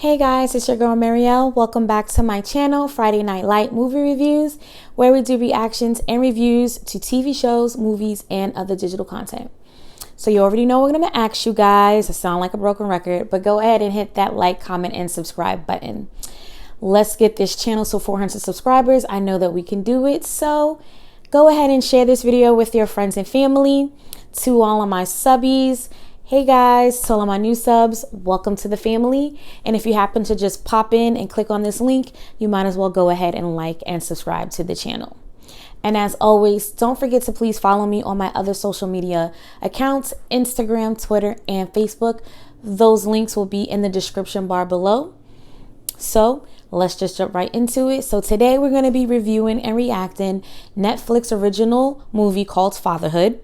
Hey guys, it's your girl Marielle. Welcome back to my channel, Friday Night Light Movie Reviews, where we do reactions and reviews to TV shows, movies, and other digital content. So you already know what I'm going to ask you guys. I sound like a broken record, but go ahead and hit that like, comment, and subscribe button. Let's get this channel to 400 subscribers. I know that we can do it. So go ahead and share this video with your friends and family. To all of my subbies, hey guys, to all of my new subs, welcome to the family. And if you happen to just pop in and click on this link, you might as well go ahead and like and subscribe to the channel. And as always, don't forget to please follow me on my other social media accounts, Instagram, Twitter, and Facebook. Those links will be in the description bar below. So let's just jump right into it. So today we're going to be reviewing and reacting Netflix original movie called Fatherhood.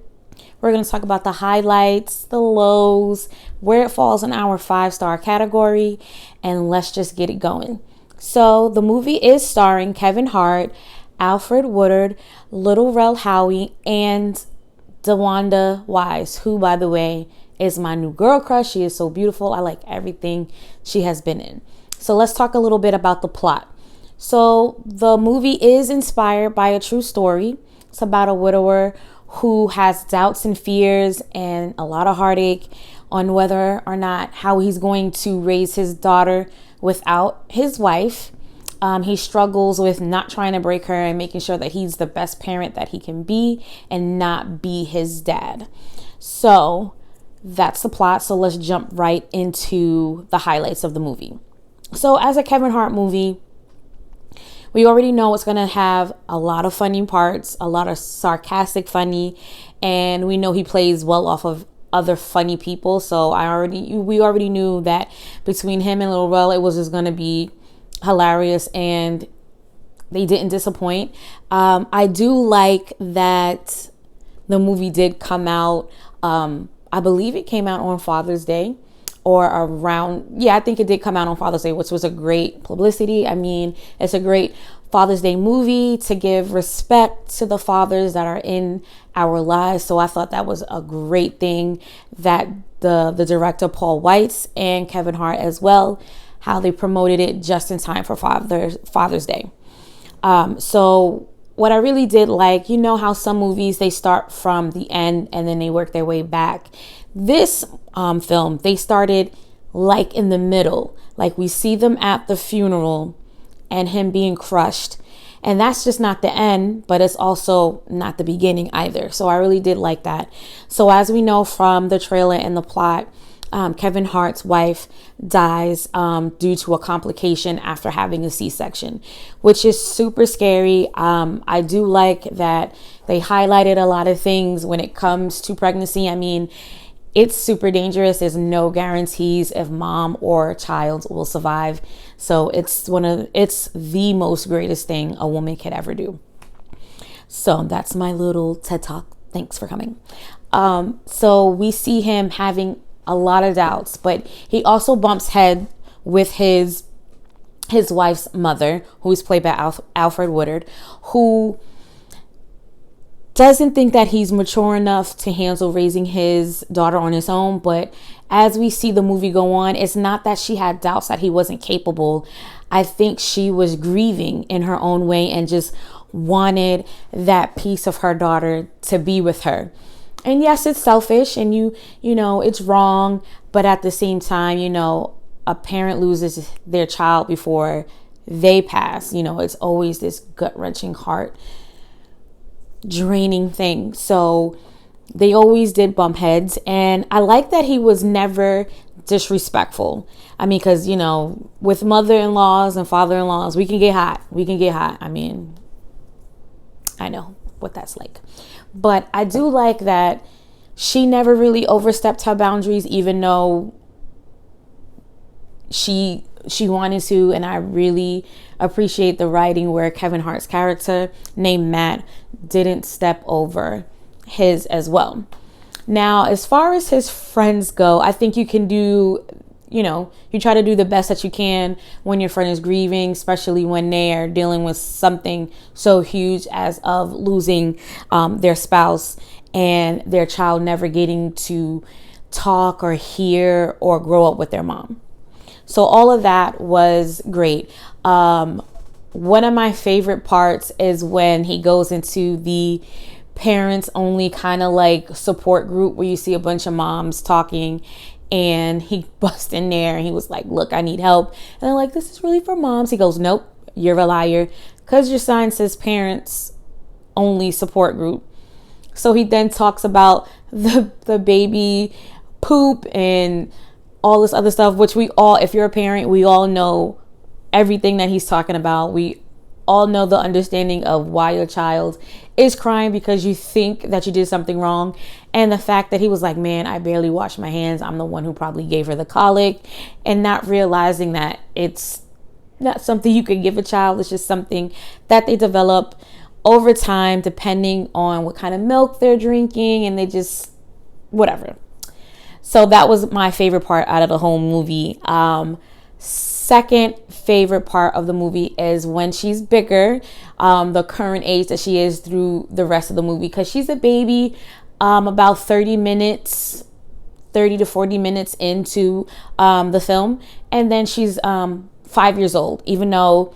We're going to talk about the highlights, the lows, where it falls in our 5-star category, and let's just get it going. So the movie is starring Kevin Hart, Alfred Woodard, Little Rel Howe, and DeWanda Wise, who, by the way, is my new girl crush. She is so beautiful. I like everything she has been in. So let's talk a little bit about the plot. So the movie is inspired by a true story. It's about a widower who has doubts and fears and a lot of heartache on whether or not how he's going to raise his daughter without his wife. He struggles with not trying to break her and making sure that he's the best parent that he can be and not be his dad. So that's the plot. So let's jump right into the highlights of the movie. So as a Kevin Hart movie, we already know it's going to have a lot of funny parts, a lot of sarcastic funny, and we know he plays well off of other funny people. So we already knew that between him and Lil Rel, it was just going to be hilarious, and they didn't disappoint. I do like that the movie did come out. I believe it came out on Father's Day. Or around, I think it did come out on Father's Day, which was a great publicity. I mean, it's a great Father's Day movie to give respect to the fathers that are in our lives. So I thought that was a great thing that the director, Paul Weitz, and Kevin Hart as well, how they promoted it just in time for Father's Day. So what I really did like, you know how some movies, they start from the end and then they work their way back. This film, they started like in the middle. Like we see them at the funeral and him being crushed. And that's just not the end, but it's also not the beginning either. So I really did like that. So as we know from the trailer and the plot, Kevin Hart's wife dies due to a complication after having a C-section, which is super scary. I do like that they highlighted a lot of things when it comes to pregnancy. I mean, it's super dangerous. There's no guarantees if mom or child will survive. So it's the most greatest thing a woman could ever do. So that's my little TED Talk. Thanks for coming. So we see him having a lot of doubts, but he also bumps head with his wife's mother, who's played by Alfred Woodard, who doesn't think that he's mature enough to handle raising his daughter on his own. But as we see the movie go on, it's not that she had doubts that he wasn't capable. I think she was grieving in her own way and just wanted that piece of her daughter to be with her. And yes, it's selfish and you know, it's wrong. But at the same time, you know, a parent loses their child before they pass. You know, it's always this gut-wrenching, heart-draining thing. So they always did bump heads. And I like that he was never disrespectful. I mean, because, you know, with mother-in-laws and father-in-laws, we can get hot. I mean, I know what that's like. But I do like that she never really overstepped her boundaries, even though she wanted to. And I really appreciate the writing where Kevin Hart's character named Matt didn't step over his as well. Now, as far as his friends go, I think you can do, you know, you try to do the best that you can when your friend is grieving, especially when they are dealing with something so huge as of losing their spouse and their child never getting to talk or hear or grow up with their mom. So all of that was great. One of my favorite parts is when he goes into the parents only kind of like support group where you see a bunch of moms talking, and he busts in there and he was like, look, I need help. And they're like, this is really for moms. He goes, nope, you're a liar, because your sign says parents only support group. So he then talks about the baby poop and all this other stuff, which we all, if you're a parent, we all know everything that he's talking about. We all know the understanding of why your child is crying because you think that you did something wrong. And the fact that he was like, man, I barely washed my hands. I'm the one who probably gave her the colic, and not realizing that it's not something you could give a child. It's just something that they develop over time, depending on what kind of milk they're drinking, and they just, whatever. So that was my favorite part out of the whole movie. Second favorite part of the movie is when she's bigger, the current age that she is through the rest of the movie, because she's a baby about 30 to 40 minutes into the film, and then she's 5 years old, even though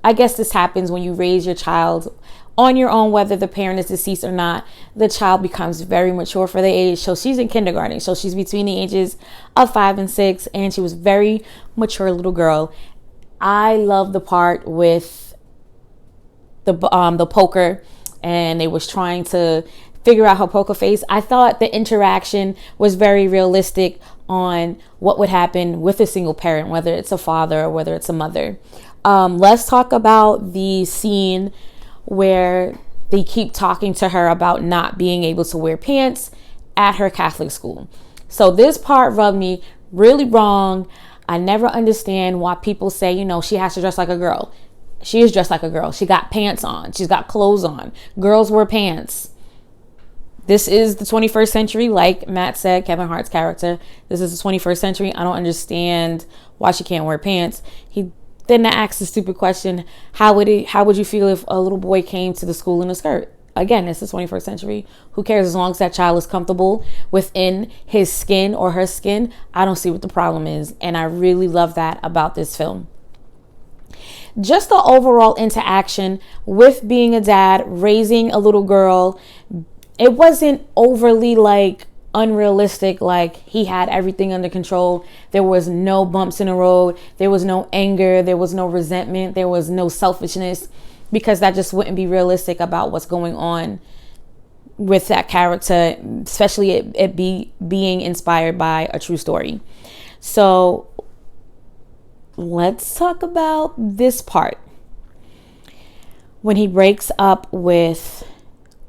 I guess this happens when you raise your child on your own, whether the parent is deceased or not. The child becomes very mature for the age. So she's in kindergarten. So she's between the ages of 5 and 6, and she was very mature little girl. I love the part with the poker, and they was trying to figure out her poker face. I thought the interaction was very realistic on what would happen with a single parent, whether it's a father or whether it's a mother. Let's talk about the scene where they keep talking to her about not being able to wear pants at her Catholic school. So this part rubbed me really wrong. I never understand why people say, she has to dress like a girl. She is dressed like a girl. She got pants on. She's got clothes on. Girls wear pants. This is the 21st century, like Matt said, Kevin Hart's character. This is the 21st century. I don't understand why she can't wear pants. He then asked the stupid question, how would you feel if a little boy came to the school in a skirt? Again, it's the 21st century. Who cares? As long as that child is comfortable within his skin or her skin, I don't see what the problem is. And I really love that about this film. Just the overall interaction with being a dad, raising a little girl, it wasn't overly like unrealistic, like he had everything under control. There was no bumps in the road. There was no anger. There was no resentment. There was no selfishness, because that just wouldn't be realistic about what's going on with that character, especially it being inspired by a true story. So let's talk about this part. When he breaks up with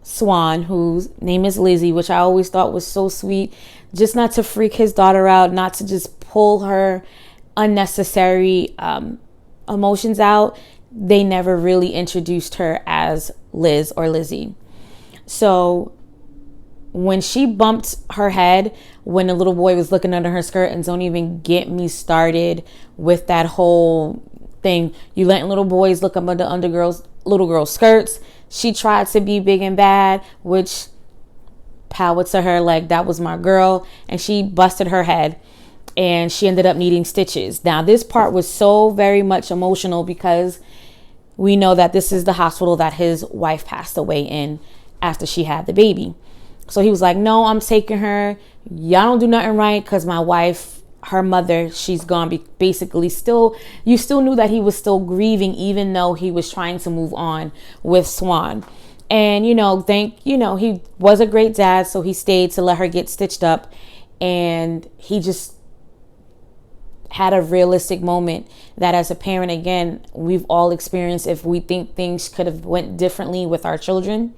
Swan, whose name is Lizzie, which I always thought was so sweet, just not to freak his daughter out, not to just pull her unnecessary emotions out. They never really introduced her as Liz or Lizzie. So when she bumped her head when the little boy was looking under her skirt, and don't even get me started with that whole thing. You letting little boys look under little girls' skirts. She tried to be big and bad, which power to her, like that was my girl, and she busted her head and she ended up needing stitches. Now this part was so very much emotional, because we know that this is the hospital that his wife passed away in after she had the baby. So he was like, no, I'm taking her. Y'all don't do nothing right, because my wife, her mother, she's gone. Basically, you still knew that he was still grieving, even though he was trying to move on with Swan. And he was a great dad, so he stayed to let her get stitched up, and he just had a realistic moment that, as a parent, again, we've all experienced, if we think things could have went differently with our children.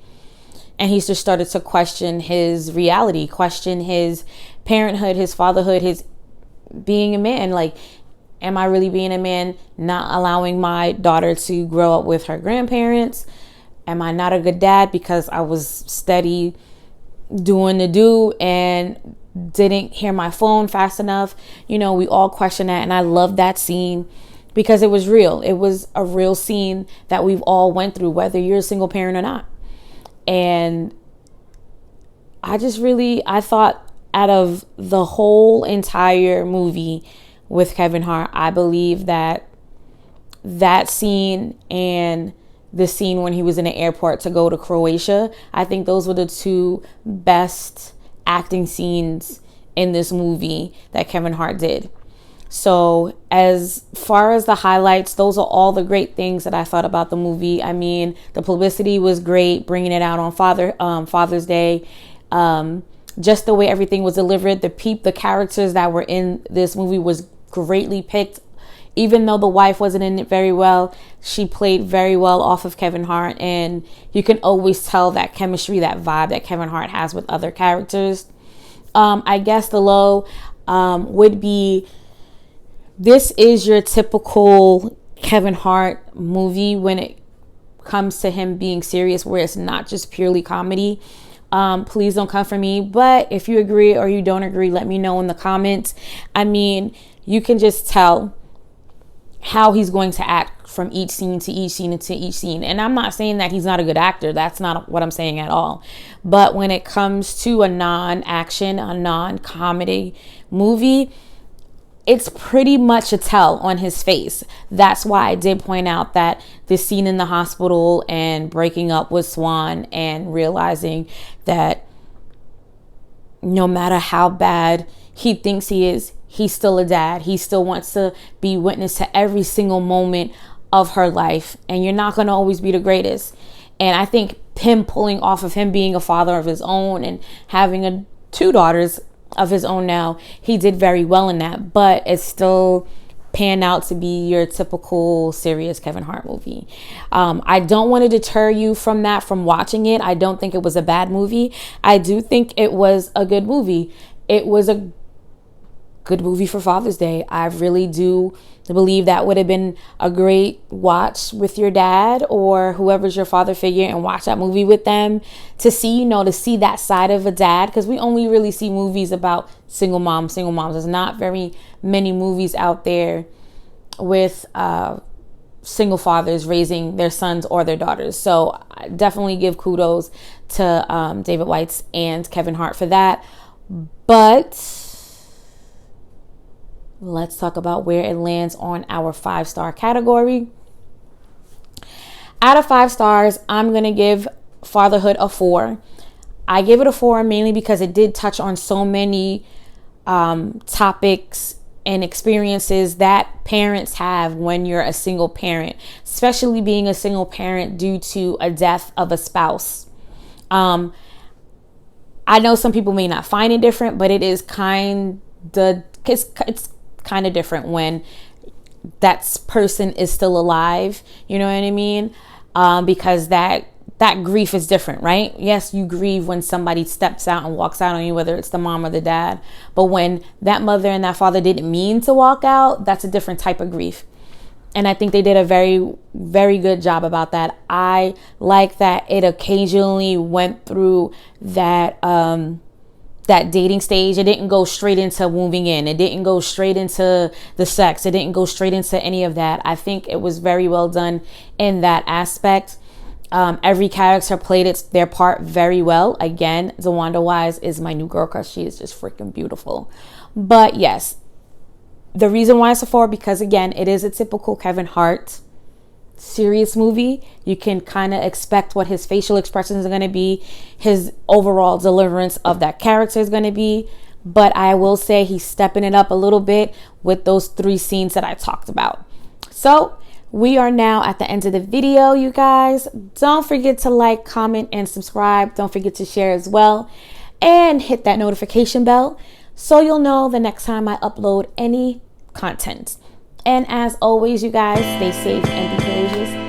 And he's just started to question his reality, question his parenthood, his fatherhood, his being a man. Like, am I really being a man, not allowing my daughter to grow up with her grandparents? Am I not a good dad because I was steady doing the do and didn't hear my phone fast enough? We all question that. And I love that scene because it was real. It was a real scene that we've all went through, whether you're a single parent or not. And I thought out of the whole entire movie with Kevin Hart, I believe that scene and the scene when he was in the airport to go to Croatia, I think those were the two best acting scenes in this movie that Kevin Hart did. So as far as the highlights, those are all the great things that I thought about the movie. I mean, the publicity was great, bringing it out on Father's Day. Just the way everything was delivered, the characters that were in this movie was greatly picked. Even though the wife wasn't in it very well, she played very well off of Kevin Hart. And you can always tell that chemistry, that vibe that Kevin Hart has with other characters. I guess the low would be, this is your typical Kevin Hart movie when it comes to him being serious, where it's not just purely comedy. Please don't come for me. But if you agree or you don't agree, let me know in the comments. I mean, you can just tell how he's going to act from each scene to each scene to each scene. And I'm not saying that he's not a good actor. That's not what I'm saying at all. But when it comes to a non-action, a non-comedy movie, it's pretty much a tell on his face. That's why I did point out that the scene in the hospital and breaking up with Swan and realizing that no matter how bad he thinks he is, he's still a dad. He still wants to be witness to every single moment of her life. And you're not going to always be the greatest. And I think him pulling off of him being a father of his own and having two daughters of his own now, he did very well in that. But it's still panned out to be your typical serious Kevin Hart movie. I don't want to deter you from that, from watching it. I don't think it was a bad movie. I do think it was a good movie. It was a good movie for Father's Day. I really do believe that would have been a great watch with your dad or whoever's your father figure, and watch that movie with them to see, to see that side of a dad, because we only really see movies about single moms. There's not very many movies out there with single fathers raising their sons or their daughters. So I definitely give kudos to David Weitz and Kevin Hart for that. But let's talk about where it lands on our 5-star category. Out of 5 stars, I'm going to give Fatherhood a 4. I give it a 4 mainly because it did touch on so many topics and experiences that parents have when you're a single parent, especially being a single parent due to a death of a spouse. I know some people may not find it different, but it is it's kind of different when that person is still alive. You know what I mean? Because that grief is different, right? Yes, you grieve when somebody steps out and walks out on you, whether it's the mom or the dad. But when that mother and that father didn't mean to walk out, that's a different type of grief. And I think they did a very, very good job about that. I like that it occasionally went through that dating stage. It didn't go straight into moving in. It didn't go straight into the sex. It didn't go straight into any of that. I think it was very well done in that aspect. Every character played their part very well. Again, Zawanda Wise is my new girl crush. She is just freaking beautiful. But yes, the reason why it's a 4, because again, it is a typical Kevin Hart serious movie. You can kind of expect what his facial expressions are going to be, his overall deliverance of that character is going to be. But I will say he's stepping it up a little bit with those 3 scenes that I talked about. So we are now at the end of the video, you guys. Don't forget to like, comment, and subscribe. Don't forget to share as well, and hit that notification bell so you'll know the next time I upload any content. And as always, you guys, stay safe and be courageous.